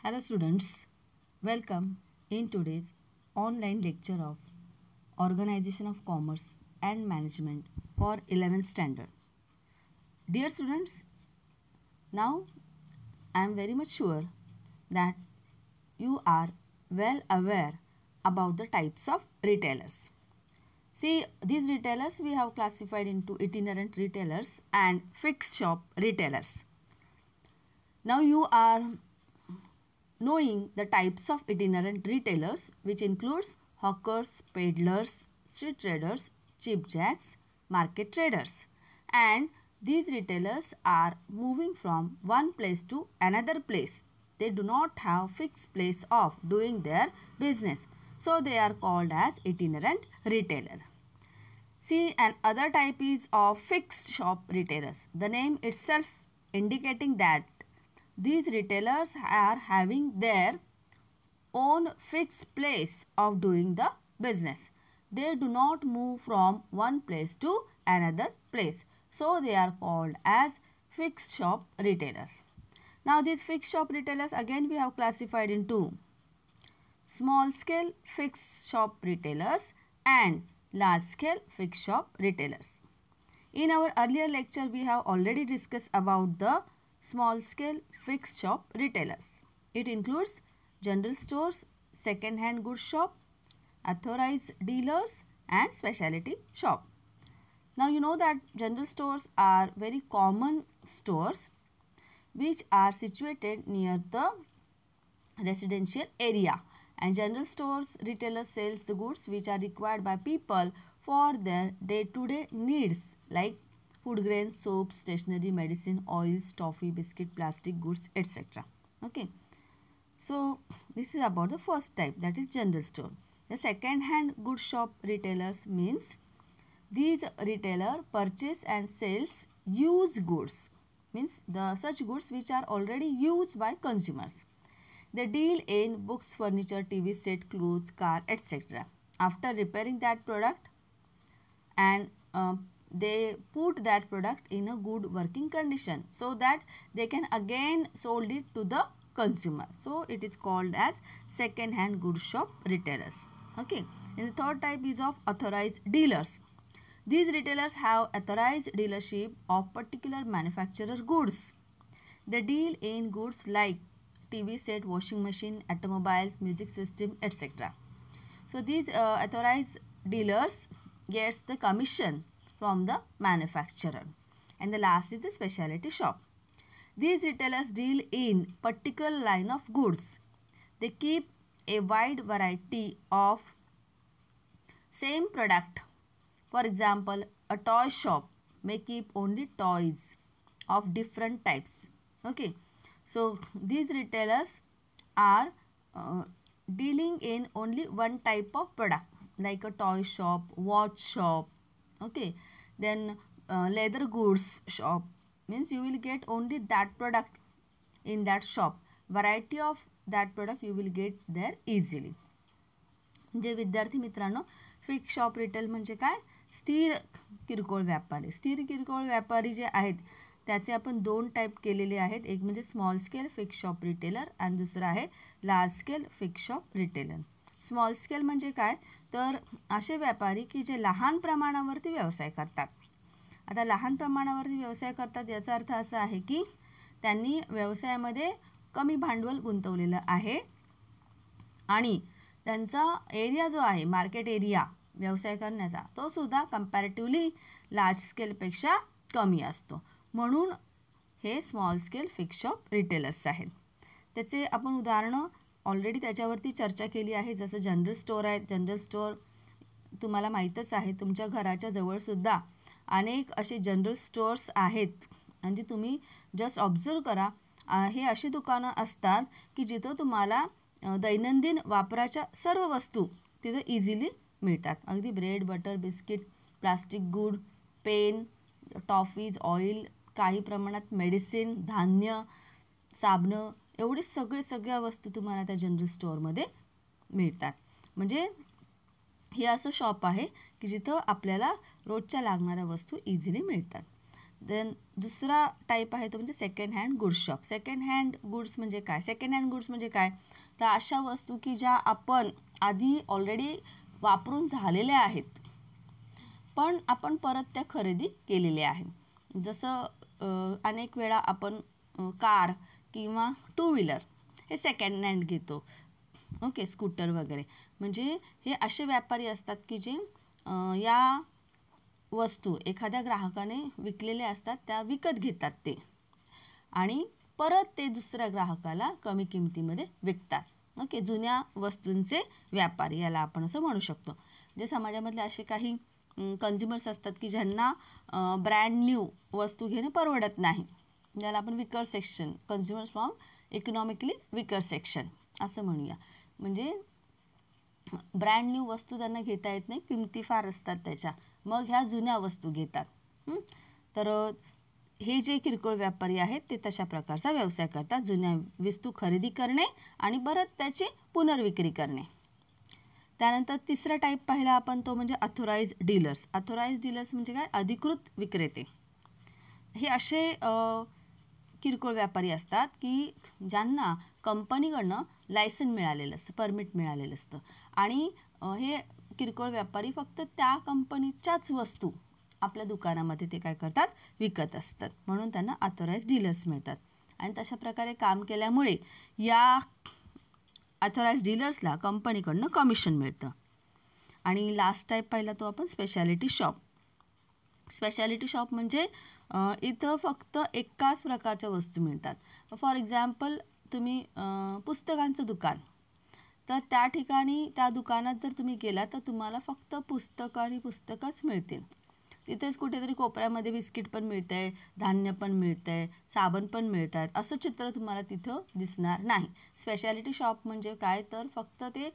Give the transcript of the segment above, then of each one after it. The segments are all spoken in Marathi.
Hello students, welcome in today's online lecture of Organization of Commerce and Management for 11th standard. Dear students, now I am very much sure that you are well aware about the types of retailers. See, these retailers we have classified into itinerant retailers and fixed shop retailers. Now you are knowing the types of itinerant retailers, which includes hawkers, peddlers, street traders, cheap jacks, market traders, and these retailers are moving from one place to another place. They do not have fixed place of doing their business, so they are called as itinerant retailer. See, another type is of fixed shop retailers. The name itself indicating that these retailers are having their own fixed place of doing the business. They do not move from one place to another place. So they are called as fixed shop retailers. Now these fixed shop retailers again we have classified into small scale fixed shop retailers and large scale fixed shop retailers. In our earlier lecture we have already discussed about the small scale fixed shop retailers. It includes general stores, second hand goods shop, authorized dealers and specialty shop. Now you know that general stores are very common stores which are situated near the residential area, and general stores retailers sells the goods which are required by people for their day-to-day needs like food grains, soaps, stationery, medicine, oils, toffee, biscuit, plastic goods, etc. Okay. So this is about the first type, that is general store. The second hand goods shop retailers means these retailer purchase and sells used goods, means the such goods which are already used by consumers. They deal in books, furniture, TV set, clothes, car, etc. After repairing that product and they put that product in a good working condition so that they can again sold it to the consumer. So it is called as second hand goods shop retailers. Okay. And the third type is of authorized dealers. These retailers have authorized dealership of particular manufacturer goods. They deal in goods like TV set, washing machine, automobiles, music system, etc. So these authorized dealers gets the commission from the manufacturer. And the last is the specialty shop. These retailers deal in particular line of goods. They keep a wide variety of same product. For example, a toy shop may keep only toys of different types. Okay. So these retailers are dealing in only one type of product like a toy shop, watch shop. Okay. Then leather goods shop means you will get only that product in that shop. Variety of that product you will get there easily. जे विद्यार्थी मित्रांनो फिक्स शॉप रिटेल म्हणजे काय, स्थिर किरकोळ व्यापारी. स्थिर किरकोळ व्यापारी जे आहेत त्याचे आपण दोन टाईप केलेले आहेत. एक म्हणजे small scale fix shop retailer आणि दुसरा आहे large scale fix shop retailer. Small scale म्हणजे काय, तर असे व्यापारी की जे लहान प्रमाणावरती व्यवसाय करतात. आता लहान प्रमाणावरती व्यवसाय करतात याचा अर्थ असा आहे की त्यांनी व्यवसायामध्ये कमी भांडवल गुंतवलेलं आहे आणि त्यांचा एरिया जो आहे मार्केट एरिया व्यवसाय करण्याचा तो सुद्धा कंपॅरेटिव्हली लार्ज स्केलपेक्षा कमी असतो. म्हणून हे small scale fix shop retailers आहेत. त्याचे आपण उदाहरणं ऑलरेडी त्याच्यावरती चर्चा केली आहे. जसं जनरल स्टोअर आहेत. जनरल स्टोअर तुम्हाला माहीतच आहे. तुमच्या घराच्या जवळसुद्धा अनेक असे जनरल स्टोअर्स आहेत. म्हणजे तुम्ही जस्ट ऑब्झर्व करा, हे अशी दुकानं असतात की जिथं तुम्हाला दैनंदिन वापराच्या सर्व वस्तू तिथं इझिली मिळतात. अगदी bread, butter, biscuit, plastic good, pen, toffees, oil, काही प्रमाणात मेडिसिन, धान्य, साबणं, एवढे सगळ्या वस्तू तुम्हाला त्या जनरल स्टोअरमध्ये मिळतात. म्हणजे हे असं शॉप आहे की जिथं आपल्याला रोजच्या लागणाऱ्या वस्तू इझिली मिळतात. देन दुसरा टाईप आहे तो म्हणजे second hand goods shop. Second hand goods म्हणजे काय? सेकंड हँड गुड्स म्हणजे काय? तर अशा वस्तू की ज्या आपण आधी ऑलरेडी वापरून झालेल्या आहेत, पण आपण परत त्या खरेदी केलेल्या आहेत. जसं अनेक वेळा आपण कार किंवा टू व्हीलर हे सेकंड हँड घेतो. ओके, स्कूटर वगैरे. म्हणजे हे असे व्यापारी असतात की जे या वस्तू एखाद्या ग्राहकाने विकलेल्या असतात त्या विकत घेतात ते आणि परत ते दुसऱ्या ग्राहकाला कमी किमतीमध्ये विकतात. ओके, जुन्या वस्तूंचे व्यापारी याला आपण असं म्हणू शकतो. जे समाजामधले असे काही कन्झ्युमर्स असतात की ज्यांना ब्रँड न्यू वस्तू घेणं परवडत नाही, ज्याला आपण weaker section, consumers from economically weaker section असं म्हणूया. म्हणजे ब्रँड न्यू वस्तू त्यांना घेता येत नाही, किमती फार असतात त्याच्या, मग ह्या जुन्या वस्तू घेतात. तर हे जे किरकोळ व्यापारी आहेत ते तशा प्रकारचा व्यवसाय करतात, जुन्या वस्तू खरेदी करणे आणि परत त्याची पुनर्विक्री करणे. त्यानंतर तिसरा टाईप पाहिला आपण तो म्हणजे अथोराइज डीलर्स. अथोराइज डीलर्स म्हणजे काय? अधिकृत विक्रेते. हे असे किरकोळ व्यापारी असतात की ज्यांना कंपनीकडनं लायसन मिळालेलं असतं, परमिट मिळालेलं असतं आणि हे किरकोळ व्यापारी फक्त त्या कंपनीच्याच वस्तू आपल्या दुकानामध्ये ते काय करतात? विकत असतात. म्हणून त्यांना अथोराइज डीलर्स मिळतात. आणि तशा प्रकारे काम केल्यामुळे या अथोराइज डीलर्सला कंपनीकडनं कमिशन मिळतं. आणि लास्ट टाईप पाहिला तो आपण स्पेशालिटी शॉप. स्पेशालिटी शॉप म्हणजे इथं फक्त एकाच प्रकारच्या वस्तू मिळतात. फॉर एक्झाम्पल तुम्ही पुस्तकांचं दुकान, तर त्या ठिकाणी त्या दुकानात जर तुम्ही गेला तर तुम्हाला फक्त पुस्तकं आणि पुस्तकंच मिळतील. तिथेच कुठेतरी कोपऱ्यामध्ये बिस्किट पण मिळतं आहे, धान्य पण मिळतं आहे, साबण पण मिळत आहेत, असं चित्र तुम्हाला तिथं दिसणार नाही. स्पेशालिटी शॉप म्हणजे काय? तर फक्त ते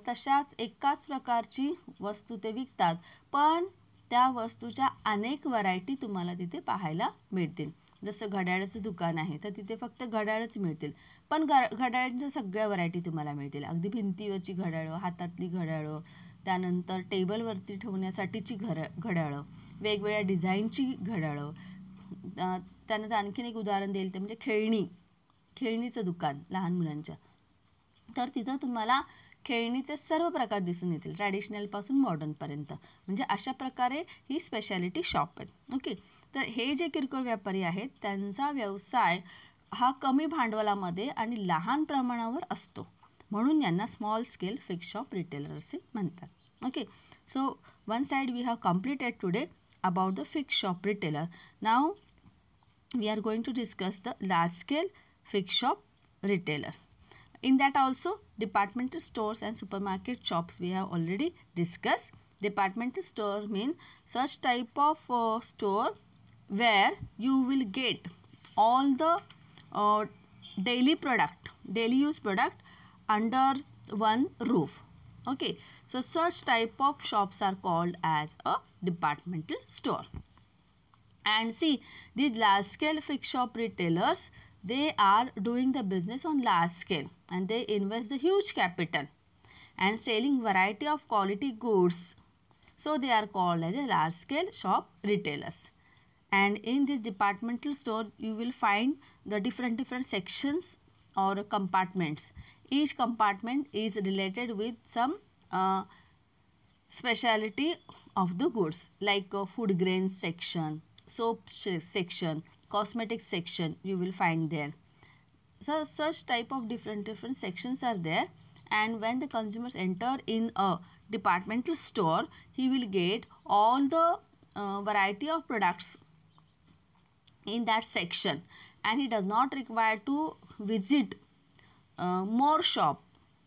तशाच एकाच प्रकारची वस्तू ते विकतात, पण त्या वस्तूच्या अनेक व्हरायटी तुम्हाला तिथे पाहायला मिळतील. जसं घड्याळाचं दुकान आहे तर तिथे फक्त घड्याळच मिळतील, पण घड्याळांच्या सगळ्या व्हरायटी तुम्हाला मिळतील. अगदी भिंतीवरची घड्याळं, हातातली घड्याळं, त्यानंतर टेबलवरती ठेवण्यासाठीची घड्याळं, वेगवेगळ्या डिझाईनची घड्याळं. त्यानंतर आणखीन एक उदाहरण देईल ते म्हणजे खेळणीचं दुकान लहान मुलांच्या. तर तिथं तुम्हाला खेळणीचे सर्व प्रकार दिसून येतील, ट्रॅडिशनलपासून मॉडर्नपर्यंत. म्हणजे अशा प्रकारे ही स्पेशालिटी शॉप आहे. ओके, तर हे जे किरकोळ व्यापारी आहेत त्यांचा व्यवसाय हा कमी भांडवलामध्ये आणि लहान प्रमाणावर असतो, म्हणून यांना small scale fix shop retailer असे म्हणतात. Okay, so one side we have completed today about the fixed shop retailer. Now we are going to discuss the large scale fixed shop retailer. In that also departmental stores and supermarket shops we have already discussed. Departmental store mean such type of store where you will get all the daily use product under one roof. Okay, so such type of shops are called as a departmental store. And see, these large scale fixed shop retailers, they are doing the business on large scale and they invest the huge capital and selling variety of quality goods, so they are called as a large scale shop retailers. And in this departmental store you will find the different sections or compartments. Each compartment is related with some speciality of the goods, like food grains section, soap section, cosmetics section you will find there. So such type of different sections are there, and when the consumers enter in a departmental store, he will get all the variety of products in that section, and he does not require to visit more shop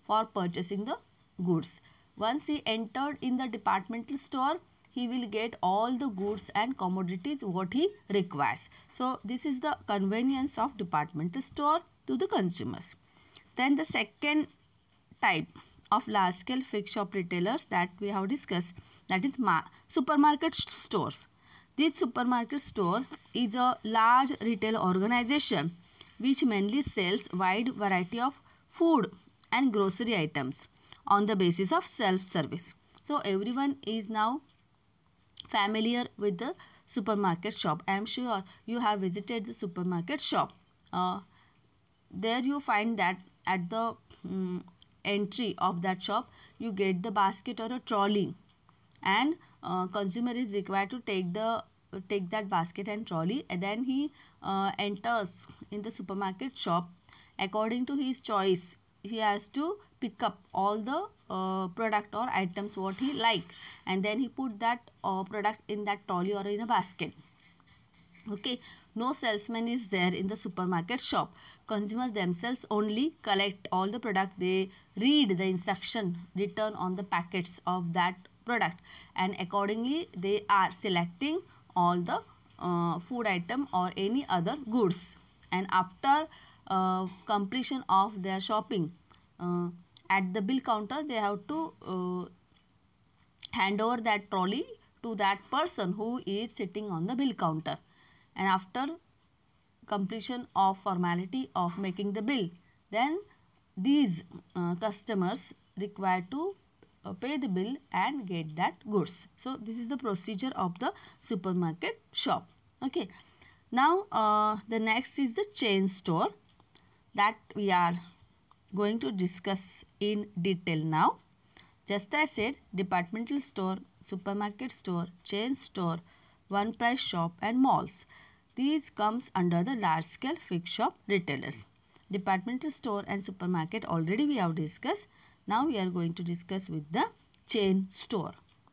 for purchasing the goods. Once he entered in the departmental store, he will get all the goods and commodities what he requires. So this is the convenience of departmental store to the consumers. Then the second type of large scale fixed shop retailers that we have discussed, that is supermarket stores. This supermarket store is a large retail organization which mainly sells wide variety of food and grocery items on the basis of self-service. So everyone is now familiar with the supermarket shop. I am sure you have visited the supermarket shop. There you find that at the entry of that shop you get the basket or a trolley, and consumer is required to take that basket and trolley, and then he enters in the supermarket shop. According to his choice, he has to pick up all the product or items what he like, and then he put that product in that trolley or in a basket. Okay, no salesman is there in the supermarket shop. Consumers themselves only collect all the product. They read the instruction written on the packets of that product, and accordingly they are selecting all the food item or any other goods. And after completion of their shopping, at the bill counter they have to hand over that trolley to that person who is sitting on the bill counter. And after completion of formality of making the bill, then these customers required to pay the bill and get that goods. So this is the procedure of the supermarket shop. Okay, now the next is the chain store that we are going to discuss in detail now. Just as I said, departmental store, supermarket store, chain store, one price shop and malls. These comes under the large scale fixed shop retailers. Departmental store and supermarket already we have discussed. Now we are going to discuss with the chain store.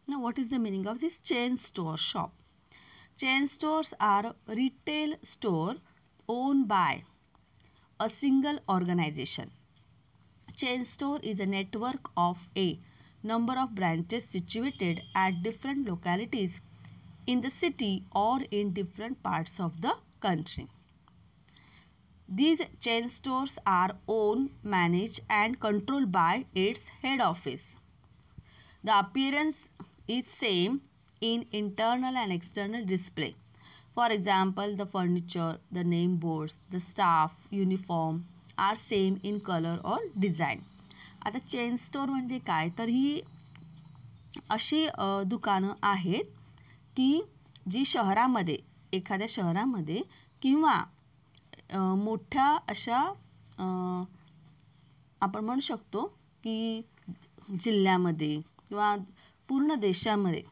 Now what is the meaning of this chain store shop? Chain stores are retail store owned by a single organization. Chain store is a network of a number of branches situated at different localities in the city or in different parts of the country. These chain stores are owned, managed and controlled by its head office. The appearance is same in internal and external display. For example, the furniture, the name boards, the staff, uniform are same in color or design. आता चेन स्टोर म्हणजे काय, तर ही अशी दुकानं आहेत की जी शहरामध्ये, एखाद्या शहरामध्ये किंवा मोठ्या अशा आपण म्हणू शकतो की जिल्ह्यामध्ये किंवा पूर्ण देशामध्ये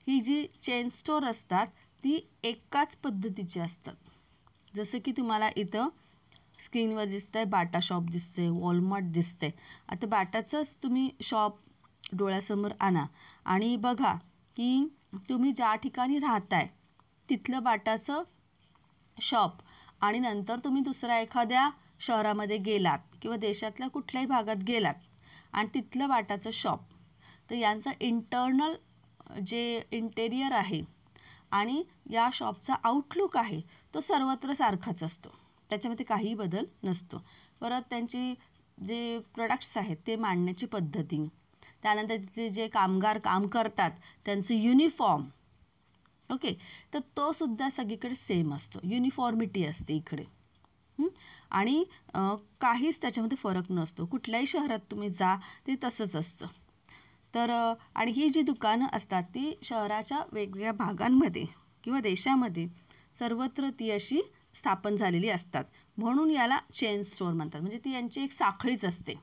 ही जी चेन स्टोर असतात ती एकाच पद्धतीची असतात. जसं की तुम्हाला इथं स्क्रीनवर दिसतंय बाटा शॉप दिसते, वॉलमार्ट दिसते. आता बाटाचंच तुम्ही शॉप डोळ्यासमोर आणा आणि बघा की तुम्ही ज्या ठिकाणी राहताय तिथलं बाटाचं शॉप आणि नंतर तुम्ही दुसऱ्या एखाद्या शहरामध्ये गेलात किंवा देशातल्या कुठल्याही भागात गेलात आणि तिथलं बाटाचं शॉप, तर यांचा इंटर्नल जे इंटेरियर आहे आणि या शॉपचा आउटलुक आहे तो सर्वत्र सारखाच असतो, त्याच्यामध्ये काहीही बदल नसतो. परत त्यांची जे प्रोडक्ट्स आहेत ते मांडण्याची पद्धती, त्यानंतर तिथे जे कामगार काम करतात त्यांचं युनिफॉर्म, ओके, तर तो सुद्धा सगळीकडे सेम असतो, युनिफॉर्मिटी असते इकडे. आणि काहीच त्याच्यामध्ये फरक नसतो. कुठल्याही शहरात तुम्ही जा ते तसंच असतं. तर आणि ही जी दुकानं असतात ती शहराच्या वेगवेगळ्या भागांमध्ये किंवा देशामध्ये सर्वत्र ती अशी स्थापन झालेली असतात, म्हणून याला चेन स्टोअर म्हणतात. म्हणजे ती यांची एक साखळीच असते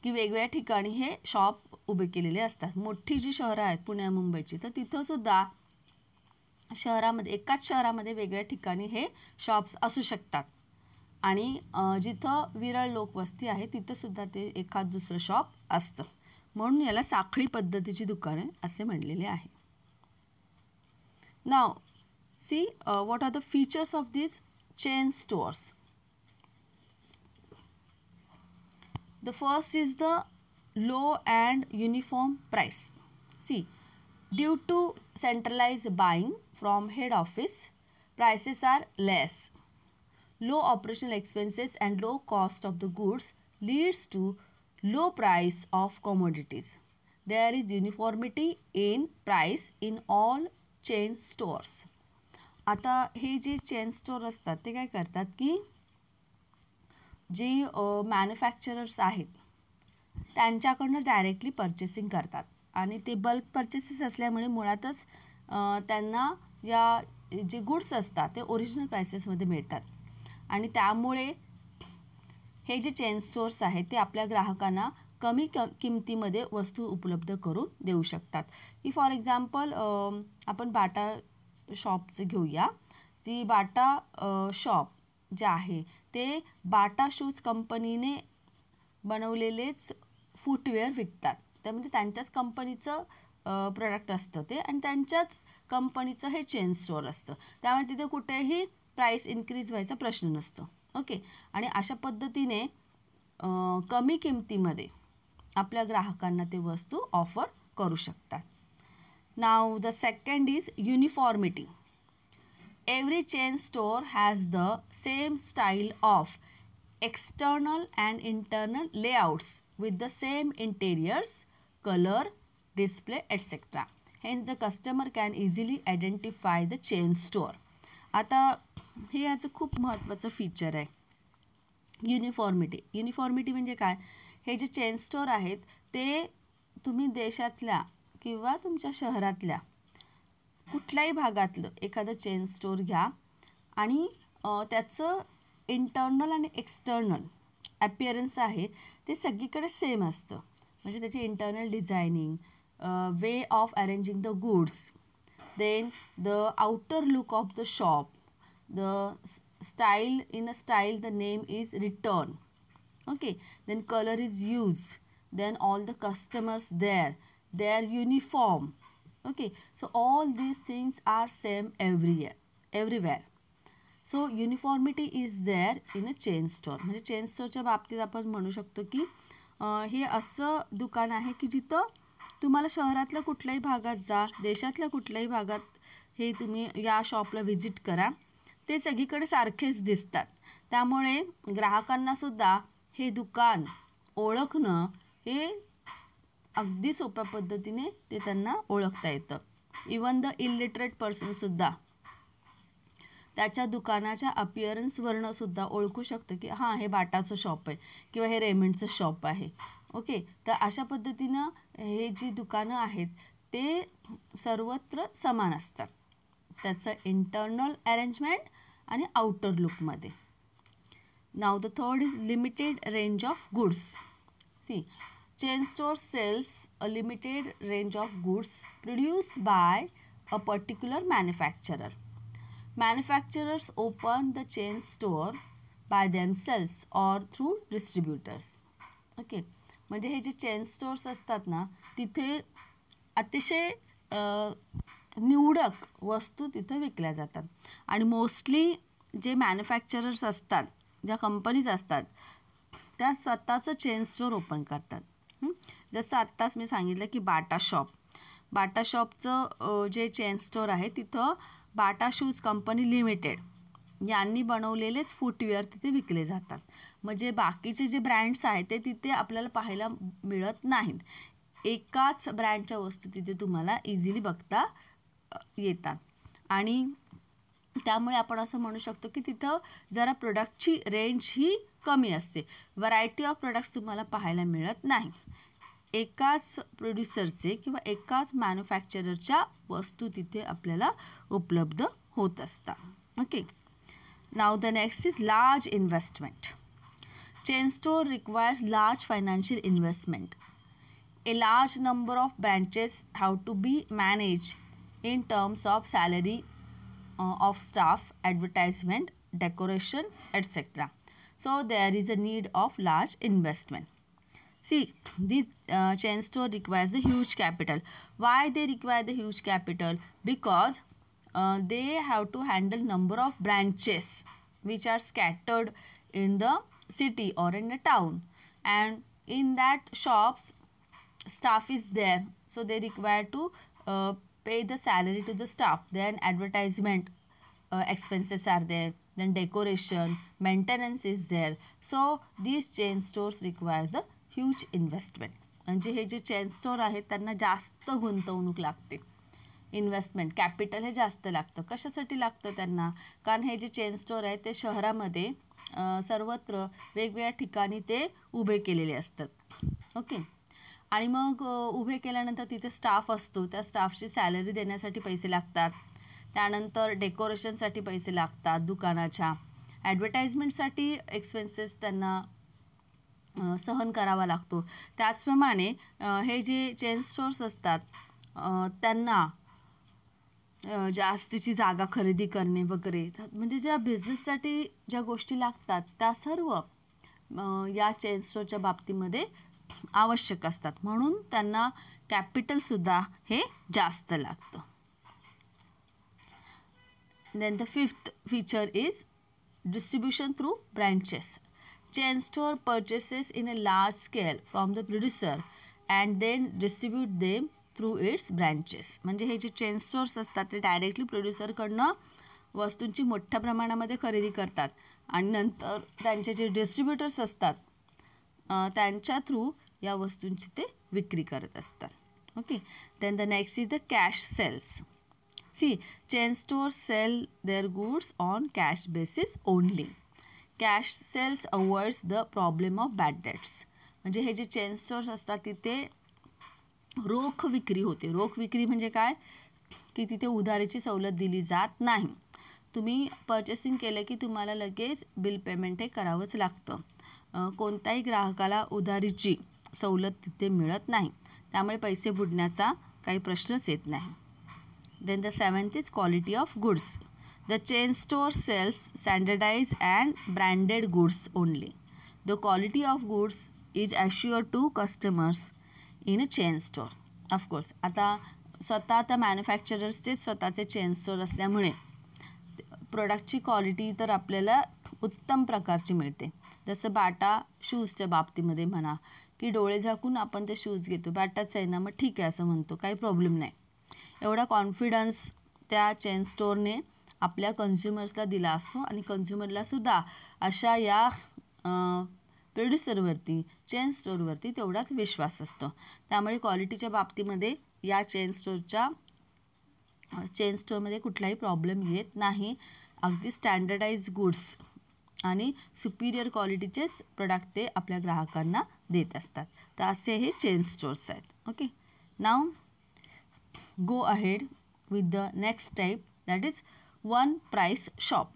की वेगवेगळ्या ठिकाणी हे शॉप उभे केलेले असतात. मोठी जी शहरं आहेत पुण्या मुंबईची, तर तिथंसुद्धा शहरामध्ये, एकाच शहरामध्ये वेगवेगळ्या ठिकाणी हे शॉप्स असू शकतात. आणि जिथं विरळ लोकवस्ती आहे तिथंसुद्धा ते एखाद दुसरं शॉप असतं, म्हणून याला साखळी पद्धतीची दुकाने असे म्हणलेले आहे. नाव see what are the features of these chain stores. The first is the low and uniform price. See, due to centralized buying from head office, prices are less. Low operational expenses and low cost of the goods leads to low price of commodities. There is uniformity in price in all chain stores. आता हे जे चेन स्टोर असतात ते काय करतात की जे मॅन्युफॅक्चरर्स आहेत त्यांच्याकडनं डायरेक्टली पर्चेसिंग करतात आणि ते बल्क पर्चेसेस असल्यामुळे मुळातच त्यांना या जे गुड्स असतात ते ओरिजिनल प्राइसेसमध्ये मिळतात आणि त्यामुळे हे जे चेन स्टोअर्स आहेत ते आपल्या ग्राहकांना कमी किमतीमध्ये वस्तू उपलब्ध करून देऊ शकतात. की फॉर एक्झाम्पल आपण बाटा शॉपचं घेऊया. जी बाटा शॉप जे आहे ते बाटा शूज कंपनीने बनवलेलेच फुटवेअर विकतात. त्यामध्ये त्यांच्याच कंपनीचं प्रोडक्ट असतं ते आणि त्यांच्याच कंपनीचं हे चेन स्टोअर असतं. त्यामुळे तिथे कुठेही प्राईस इन्क्रीज व्हायचा प्रश्न नसतो. ओके. आणि अशा पद्धतीने कमी किमतीमध्ये आपल्या ग्राहकांना ते वस्तू ऑफर करू शकतात. नाव the second is uniformity. Every chain store has the same style of external and internal layouts with the same interiors, color, display, etc. Hence the customer can easily identify the chain store. आता हे याचं खूप महत्त्वाचं फीचर आहे युनिफॉर्मिटी. युनिफॉर्मिटी म्हणजे काय? हे जे चेन स्टोअर आहेत ते तुम्ही देशातल्या किंवा तुमच्या शहरातल्या कुठल्याही भागातलं एखादं चेन स्टोअर घ्या आणि त्याचं इंटर्नल आणि एक्सटर्नल ॲपिअरन्स आहे ते सगळीकडे सेम असतं. म्हणजे त्याची internal designing, way of arranging the goods, then the outer look of the shop, the style in a style the name is return. Okay. Then colour is use, then all the customers they are uniform. Okay, so all these things are same everywhere. So uniformity is there in a chain store. म्हणजे चेन स्टोअरच्या बाबतीत आपण म्हणू शकतो की हे असं दुकान आहे की जिथं तुम्हाला शहरातल्या कुठल्याही भागात जा, देशातल्या कुठल्याही भागात हे तुम्ही या शॉपला व्हिजिट करा, ते सगळीकडे सारखेच दिसतात. त्यामुळे ग्राहकांनासुद्धा हे दुकान ओळखणं हे अगदी सोप्या पद्धतीने ते त्यांना ओळखता येतं. इवन द इलिटरेट पर्सनसुद्धा त्याच्या दुकानाच्या अपिअरन्सवरनं सुद्धा ओळखू शकतं की हां हे बाटाचं शॉप आहे किंवा हे रेमंडचं शॉप आहे. ओके. तर अशा पद्धतीनं हे जी दुकानं आहेत ते सर्वत्र समान असतात त्याचं इंटर्नल अरेंजमेंट आणि आउटर लुकमध्ये. Now the third is limited range of goods. See, chain store sells a limited range of goods produced by a particular manufacturer. Manufacturers open the chain store by themselves or through distributors. Okay. म्हणजे हे जे चेन स्टोअर्स असतात ना तिथे अतिशय निवडक वस्तू तिथे विकल्या जातात आणि मोस्टली जे मॅन्युफॅक्चरर्स असतात, ज्या कंपनीज असतात त्या स्वतःचं चेन स्टोअर ओपन करतात. जसं आत्ताच मी सांगितलं की बाटा शॉपचं जे चेन स्टोअर आहे तिथं बाटा शूज कंपनी लिमिटेड यांनी बनवलेलेच फुटवेअर तिथे विकले जातात. म्हणजे बाकीचे जे ब्रँड्स आहेत ते तिथे आपल्याला पाहायला मिळत नाहीत. एकाच ब्रँडच्या वस्तू तिथे तुम्हाला इझिली बघता येतात आणि त्यामुळे आपण असं म्हणू शकतो की तिथं जरा प्रोडक्टची रेंज ही कमी असते. व्हरायटी ऑफ प्रोडक्ट्स तुम्हाला पाहायला मिळत नाही. एकाच प्रोड्युसरचे किंवा एकाच मॅन्युफॅक्चररच्या वस्तू तिथे आपल्याला उपलब्ध होत असतात. Okay. Now the next is large investment. Chain store requires large financial investment. A large number of branches have to be managed in terms of salary of staff, advertisement, decoration, etc. So there is a need of large investment. See, this chain store requires a huge capital. Why they require the huge capital? Because they have to handle number of branches which are scattered in the city or in a town, and in that shops staff is there, so they require to pay the salary to the staff. Then advertisement expenses are there, then decoration, maintenance is there. So these chain stores require the huge investment. म्हणजे हे जे चेन स्टोअर आहेत त्यांना जास्त गुंतवणूक लागते. इन्व्हेस्टमेंट कॅपिटल हे जास्त लागतं. कशासाठी लागतं त्यांना? कारण हे जे चेन स्टोअर आहे ते शहरामध्ये सर्वत्र वेगवेगळ्या ठिकाणी ते उभे केलेले असतात. ओके. आणि मग उभे केल्यानंतर तिथे स्टाफ असतो, त्या स्टाफची सॅलरी देण्यासाठी पैसे लागतात. त्यानंतर डेकोरेशनसाठी पैसे लागतात दुकानाच्या. ॲडव्हर्टाइजमेंटसाठी एक्सपेन्सेस त्यांना सहन करावा लागतो. त्याचप्रमाणे हे जे चेन स्टोअर्स असतात त्यांना जास्तीची जागा खरेदी करणे वगैरे, म्हणजे ज्या बिझनेससाठी ज्या गोष्टी लागतात त्या सर्व या चेन स्टोअरच्या बाबतीमध्ये आवश्यक असतात. म्हणून त्यांना कॅपिटलसुद्धा हे जास्त लागतं. Then the fifth feature is distribution through branches. Chain store purchases in a large scale from the producer and then distribute them through its branches. म्हणजे हे जे चेन स्टोअर्स असतात ते डायरेक्टली प्रोड्युसरकडनं वस्तूंची मोठ्या प्रमाणामध्ये खरेदी करतात आणि नंतर त्यांचे जे डिस्ट्रीब्युटर्स असतात त्यांच्या थ्रू या वस्तूंची ते विक्री करत असतात. Okay. Then the next is the cash sales. See, chain stores sell their goods on cash basis only. Cash sales avoids the problem of bad debts. म्हणजे हे जे चेन स्टोअर्स असतात तिथे रोख विक्री होते. रोख विक्री म्हणजे काय की तिथे उधारीची सवलत दिली जात नाही. तुम्ही पर्चेसिंग केलं की तुम्हाला लगेच बिल पेमेंट हे करावंच लागतं. कोणत्याही ग्राहकाला उधारीची सवलत तिथे मिळत नाही. त्यामुळे पैसे बुडण्याचा काही प्रश्नच येत नाही. Then the seventh is quality of goods. The chain store sells standardized and branded goods only. The quality of goods is assured to customers in a chain store. Of course, आता स्वतः त्या मॅन्युफॅक्चरर्सचे स्वतःचे चेन स्टोअर असल्यामुळे प्रोडक्टची क्वालिटी तर आपल्याला उत्तम प्रकारची मिळते. जसं बाटा शूजच्या बाबतीमध्ये म्हणा की डोळे झाकून आपण ते शूज घेतो, बाटाच आहे ना मग ठीक आहे असं म्हणतो, काही प्रॉब्लेम नाही. एवढा कॉन्फिडन्स त्या चेन स्टोअरने आपल्या कन्झ्युमर्सला दिला असतो आणि कन्झ्युमरलासुद्धा अशा या प्रोड्युसरवरती चेन स्टोअरवरती तेवढाच विश्वास असतो. त्यामुळे क्वालिटीच्या बाबतीमध्ये या चेन स्टोअरमध्ये कुठलाही प्रॉब्लेम येत नाही. अगदी स्टँडर्डाइज गुड्स आणि सुपिरियर क्वालिटीचेच प्रोडक्ट ते आपल्या ग्राहकांना देत असतात. तर असे हे चेन स्टोअर्स आहेत. Okay. Now go ahead with the next type, that is one price shop.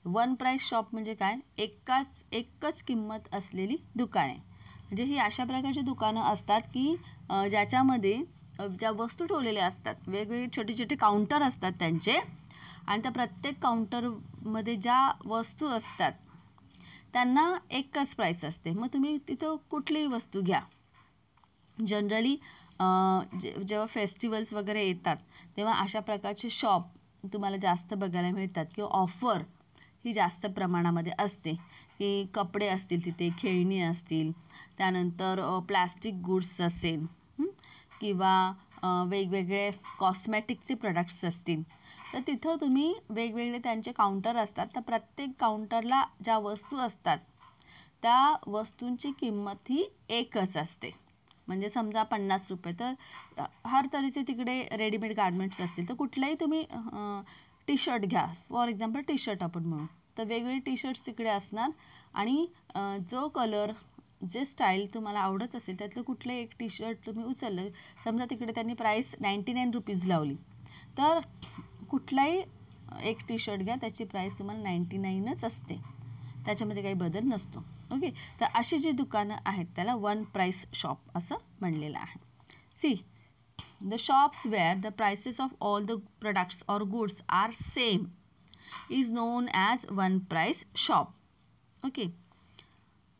One price shop म्हणजे काय, एकच किंमत असलेली दुकाने. म्हणजे ही अशा प्रकारची दुकानं असतात की ज्याच्यामध्ये ज्या वस्तू ठेवलेल्या असतात, वेगवेगळे छोटे छोटे काउंटर असतात त्यांचे, आणि त्या प्रत्येक काउंटरमध्ये ज्या वस्तू असतात त्यांना एकच प्राईस असते. मग तुम्ही तिथं कुठलीही वस्तू घ्या. जनरली जेव्हा फेस्टिवल्स वगैरे येतात तेव्हा अशा प्रकारचे शॉप तुम्हाला जास्त बघायला मिळतात किंवा ऑफर ही जास्त प्रमाणामध्ये असते. की कपडे असतील तिथे, खेळणी असतील, त्यानंतर प्लास्टिक गुड्स असेल किंवा वेगवेगळे कॉस्मॅटिकचे प्रोडक्ट्स असतील. तर तिथं तुम्ही वेगवेगळे त्यांचे काउंटर असतात. तर प्रत्येक काउंटरला ज्या वस्तू असतात त्या वस्तूंची किंमत ही एकच असते. म्हणजे समजा 50 रुपये, तर हर तऱ्हेचे तिकडे रेडीमेड गार्मेंट्स असतील तर कुठलाही तुम्ही टी शर्ट घ्या, फॉर एक्झाम्पल टी शर्ट आपण म्हणू, तर वेगवेगळे टी शर्ट्स तिकडे असणार आणि जो कलर जे स्टाईल तुम्हाला आवडत असेल त्यातलं कुठलंही एक टी शर्ट तुम्ही उचललं, समजा तिकडे त्यांनी प्राईस 99 रुपीज लावली, तर कुठलाही एक टी शर्ट घ्या त्याची प्राईस तुम्हाला 99च असते, त्याच्यामध्ये काही बदल नसतो. ओके. तर अशी जी दुकानं आहेत त्याला वन प्राईस शॉप असं म्हणलेलं आहे. See, the shops where the prices of all the products or goods are same is known as one price shop. Okay.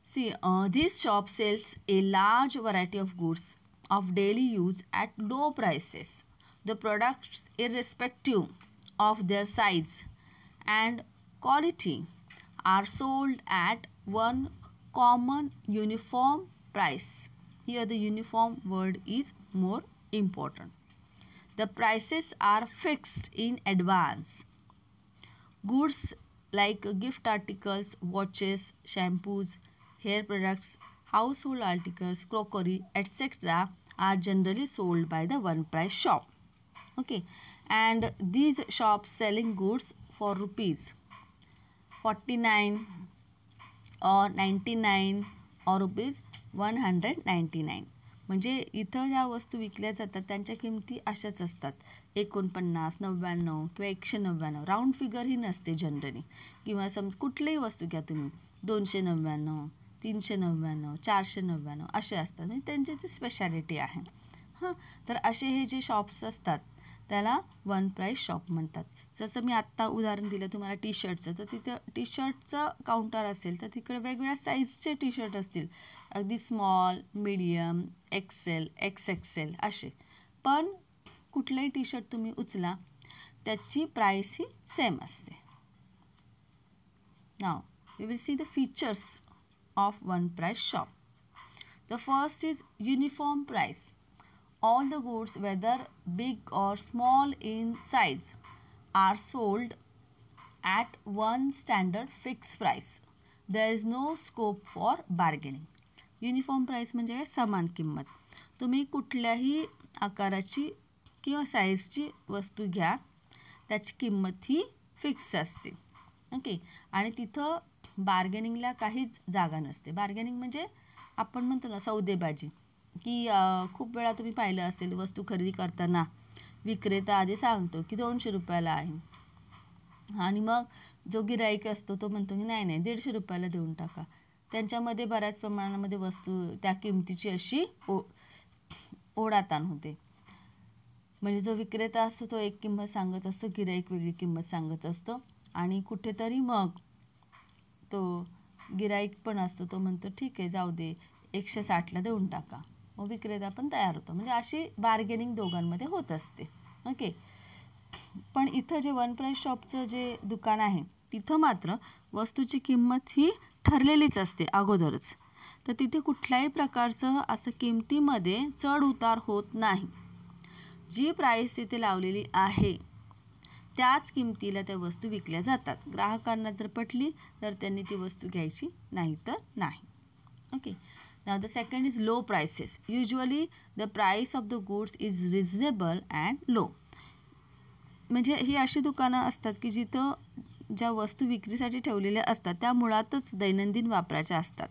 See, this shop sells a large variety of goods of daily use at low prices. The products, irrespective of their size and quality, are sold at one common uniform price. Here the uniform word is more important. The prices are fixed in advance. Goods like gift articles, watches, shampoos, hair products, household articles, crockery, etc. are generally sold by the one price shop. Okay, and these shops selling goods for rupees 49 or 99 or rupees 199. म्हणजे इथं ज्या वस्तू विकल्या जातात त्यांच्या किमती अशाच असतात, 49, 99 किंवा 199. राऊंड फिगर ही नसते जनरली. किंवा कुठलीही वस्तू घ्या तुम्ही, 299, 399, 499 असे असतात. म्हणजे त्यांची ती स्पेशालिटी आहे. तर असे हे जे शॉप्स असतात त्याला वन प्राईस शॉप म्हणतात. जसं मी आत्ता उदाहरण दिलं तुम्हाला टी शर्टचं, तर तिथं टी शर्टचं काउंटर असेल तर तिकडे वेगवेगळ्या साईजचे टी शर्ट असतील, अगदी स्मॉल, मीडियम, एक्सेल, XXL असे. पण कुठलंही टी शर्ट तुम्ही उचला त्याची प्राईस ही सेम असते. Now we will see the features of one price shop. The first is uniform price. All the goods, whether big or small in size, are sold at one standard fixed price. There is no scope for bargaining. Uniform price म्हणजे समान किंमत. तुम्ही कुठल्याही आकाराची किंवा साईजची वस्तू घ्या, त्याची किंमत ही फिक्स असते. ओके. आणि तिथं बार्गेनिंगला काहीच जागा नसते. बार्गेनिंग म्हणजे आपण म्हणतो ना सौदेबाजी, की खूप वेळा तुम्ही पाहिलं असेल वस्तू खरेदी करताना विक्रेता आधी सांगतो की 200 रुपयाला आहे, आणि मग जो गिराईक असतो तो म्हणतो की नाही 150 रुपयाला देऊन टाका. त्यांच्यामध्ये बऱ्याच प्रमाणामध्ये वस्तू त्या किमतीची अशी ओढाताण होते. म्हणजे जो विक्रेता असतो तो एक किंमत सांगत असतो, गिराईक वेगळी किंमत सांगत असतो, आणि कुठेतरी मग तो गिराईक पण असतो तो म्हणतो ठीक आहे जाऊ दे 160ला देऊन टाका. मग विक्रेता पण तयार होतो. म्हणजे अशी बार्गेनिंग दोघांमध्ये होत असते. ओके. पण इथं जे वन प्राईस शॉपचं जे दुकान आहे तिथं मात्र वस्तूची किंमत ही ठरलेलीच असते अगोदरच. तर तिथे कुठल्याही प्रकारचं असं किमतीमध्ये चढ उतार होत नाही. जी प्राईस तिथे लावलेली आहे त्याच किमतीला त्या वस्तू विकल्या जातात. ग्राहकांना जर पटली तर त्यांनी ती वस्तू घ्यायची, नाही तर नाही. Okay. Now the second is low prices. Usually the price of the goods is reasonable and low. म्हणजे ही अशी दुकानं असतात की जिथं ज्या वस्तू विक्रीसाठी ठेवलेल्या असतात त्या मुळातच दैनंदिन वापराच्या असतात.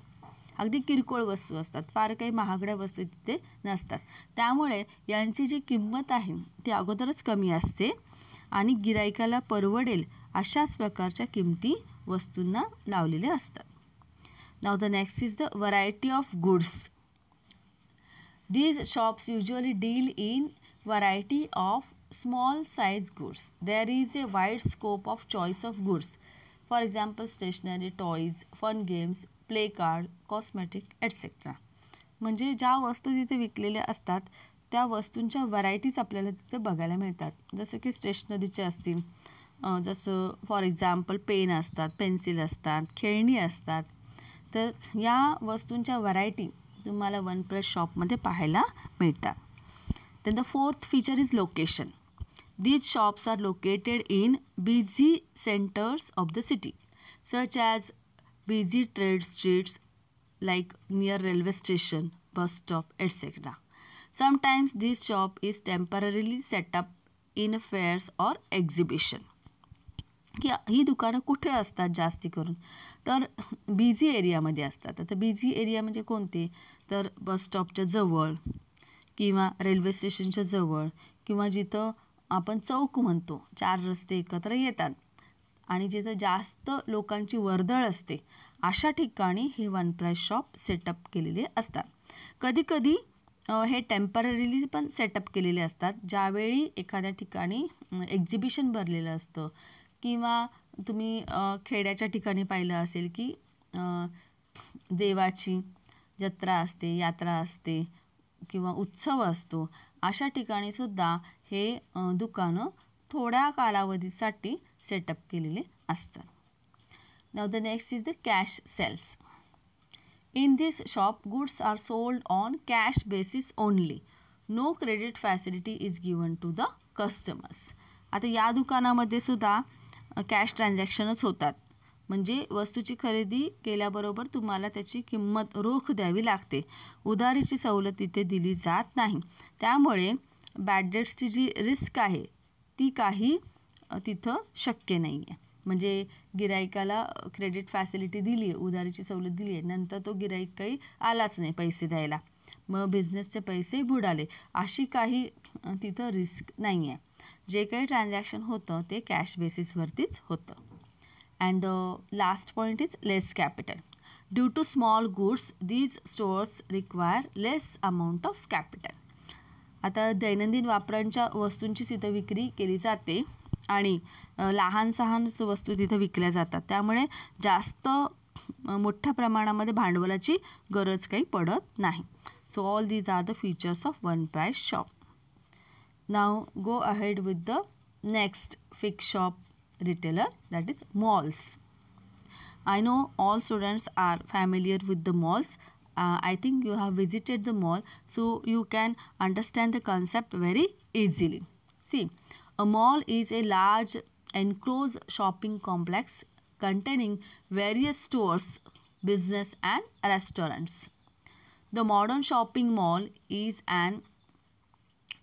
अगदी किरकोळ वस्तू असतात, फार काही महागड्या वस्तू तिथे नसतात. त्यामुळे यांची जी किंमत आहे ती अगोदरच कमी असते आणि गिराईकाला परवडेल अशाच प्रकारच्या किमती वस्तूंना लावलेल्या असतात. Now the next is the variety of goods. These shops usually deal in variety of small size goods. There is a wide scope of choice of goods. For example, stationery, toys, fun games, play card, cosmetic, etc. म्हणजे ज्या वस्तू तिथे विकलेल्या असतात त्या वस्तूंच्या व्हरायटीज आपल्याला तिथे बघायला मिळतात. जसं की स्टेशनरीचे असतील, जसं फॉर एक्झाम्पल पेन असतात, पेन्सिल असतात, खेळणी असतात. तर या वस्तूंच्या व्हरायटी तुम्हाला वन प्राईस शॉपमध्ये पाहायला मिळतात. Then the fourth feature is location. These shops are located in busy centres of the city such as busy trade streets like near railway station, bus stop etcetera. Sometimes this shop is temporarily set up in fairs or exhibition. की ही दुकानं कुठे असतात जास्ती करून, तर बिझी एरियामध्ये असतात. आता बिझी एरिया म्हणजे कोणते, तर बस स्टॉपच्या जवळ किंवा रेल्वे स्टेशनच्या जवळ किंवा जिथं आपण चौक म्हणतो, 4 रस्ते एकत्र येतात आणि जिथं जास्त लोकांची वर्दळ असते अशा ठिकाणी हे वन प्राईस शॉप सेटअप केलेले असतात. कधीकधी हे टेम्पररीली पण सेटअप केलेले असतात. ज्यावेळी एखाद्या ठिकाणी एक्झिबिशन भरलेलं असतं किंवा तुम्ही खेड्याच्या ठिकाणी पाहिलं असेल की देवाची जत्रा असते, यात्रा असते किंवा उत्सव असतो, अशा ठिकाणीसुद्धा हे दुकानं थोड्या कालावधीसाठी सेटअप केलेले असतात. Now the next is the cash sales. In this shop, goods are sold on cash basis only. No credit facility is given to the customers. आता या दुकानामध्ये सुद्धा कॅश ट्रान्झॅक्शनच होतात. म्हणजे वस्तूची खरेदी केल्याबरोबर तुम्हाला त्याची किंमत रोख द्यावी लागते. उधारीची सवलत तिथे दिली जात नाही. त्यामुळे बॅड डेट्सची जी रिस्क आहे ती काही तिथं शक्य नाही आहे. म्हणजे गिराईकाला क्रेडिट फॅसिलिटी दिली आहे, उधारीची सवलत दिली आहे, नंतर तो गिराईक काही आलाच नाही पैसे द्यायला, मग बिझनेसचे पैसे बुडाले, अशी काही तिथं रिस्क नाही आहे. जे काही ट्रान्झॅक्शन होतं ते कॅश बेसिसवरतीच होतं. And last point is less capital. Due to small goods these stores require less amount of capital. आता दैनंदिन वापरांच्या वस्तूंची तिथं विक्री केली जाते आणि लहान सहान वस्तू तिथं विकल्या जातात, त्यामुळे जास्त मोठ्या प्रमाणामध्ये भांडवलाची गरज काही पडत नाही. So all these are the features of one price shop. Now go ahead with the next fix shop retailer, that is malls. I know all students are familiar with the malls. I think you have visited the mall, so you can understand the concept very easily. See, a mall is a large enclosed shopping complex containing various stores, business and restaurants. The modern shopping mall is an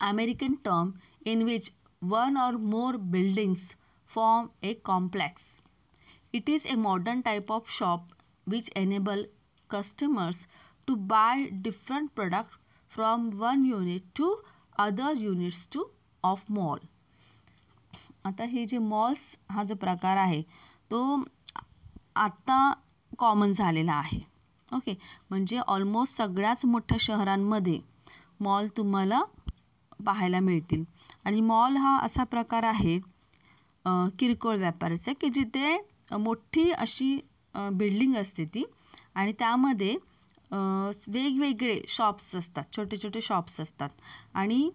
American term in which one or more buildings form a complex. It is a modern type of shop which enable customers to buy different products from one unit to other units to of mall. आता हे जे मॉल्स हा जो प्रकार आहे तो आत्ता कॉमन झालेला आहे. ओके, म्हणजे ऑलमोस्ट सगळ्याच मोठ्या शहरांमध्ये मॉल तुम्हाला पाहायला मिळतील. आणि मॉल हा असा प्रकार आहे किरकोळ व्यापाराचं की जिथे मोठी अशी बिल्डिंग असते ती आणि त्यामध्ये वेगवेगळे शॉप्स असतात, छोटे छोटे शॉप्स असतात आणि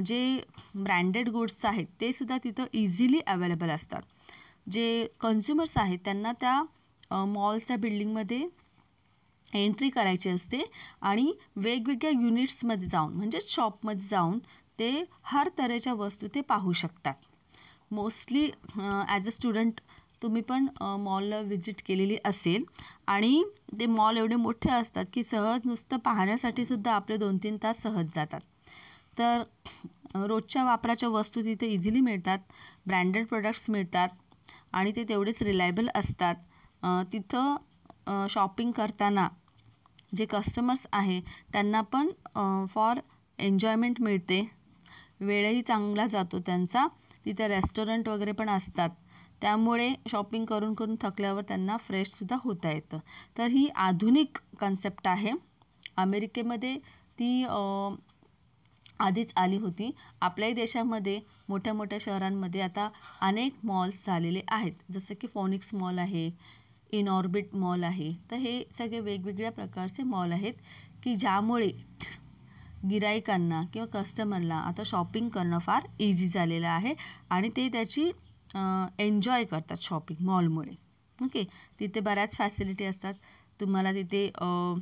जे ब्रँडेड गुड्स आहेत ते सुद्धा तिथं इझिली अवेलेबल असतात. जे कन्झ्युमर्स आहेत त्यांना त्या मॉलच्या बिल्डिंगमध्ये एंट्री करायची असते आणि वेगवेगळ्या युनिट्समध्ये जाऊन म्हणजेच शॉपमध्ये जाऊन ते हर तऱ्हेच्या वस्तू ते पाहू शकतात. मोस्टली ॲज अ स्टुडंट तुम्ही पण मॉलला व्हिजिट केलेली असेल आणि ते मॉल एवढे मोठे असतात की सहज नुसतं पाहण्यासाठी सुद्धा आपले 2-3 तास सहज जातात. तर रोजच्या वापराच्या वस्तू तिथे इझिली मिळतात, ब्रँडेड प्रोडक्ट्स मिळतात आणि ते तेवढेच रिलायबल असतात. तिथं शॉपिंग करताना जे कस्टमर्स आहे त्यांना पण फॉर एन्जॉयमेंट मिळते, वेळही चांगला जातो त्यांचा. तिथे रेस्टॉरंट वगैरे पण असतात, त्यामुळे शॉपिंग करून करून थकल्यावर त्यांना फ्रेशसुद्धा होता येतं. तर ही आधुनिक कन्सेप्ट आहे. अमेरिकेमध्ये ती आधीच आली होती. आपल्याही देशामध्ये मोठ्या मोठ्या शहरांमध्ये आता अनेक मॉल्स झालेले आहेत, जसं की फोनिक्स मॉल आहे, इनऑर्बिट मॉल आहे. तर हे सगळे वेगवेगळ्या प्रकारचे मॉल आहेत की ज्यामुळे गिराईकांना किंवा कस्टमरला आता शॉपिंग करणं फार इझी झालेलं आहे आणि ते त्याची एन्जॉय करतात शॉपिंग मॉलमुळे. ओके, तिथे बऱ्याच फॅसिलिटी असतात. तुम्हाला तिथे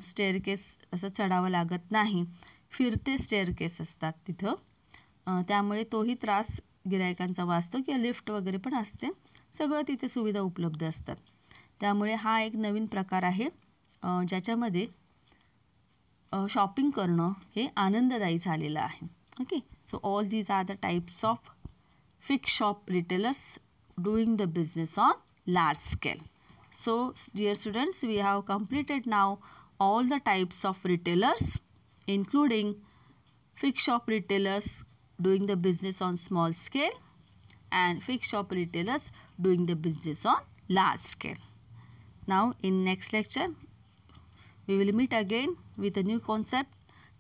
स्टेअरकेस असं चढावं लागत नाही, फिरते स्टेअरकेस असतात तिथं, त्यामुळे तोही त्रास गिराईकांचा वाचतो. किंवा लिफ्ट वगैरे पण असते, सगळं तिथे सुविधा उपलब्ध असतात. त्यामुळे हा एक नवीन प्रकार आहे ज्याच्यामध्ये शॉपिंग करणं हे आनंददायी झालेलं आहे. Okay, so all these are the types of fixed shop retailers doing the business on large scale. So dear students, we have completed now all the types of retailers, including fixed shop retailers doing the business on small scale and fixed shop retailers doing the business on large scale. Now in next lecture we will meet again with a new concept.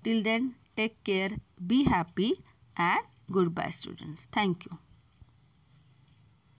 Till then, take care, be happy and goodbye students. Thank you.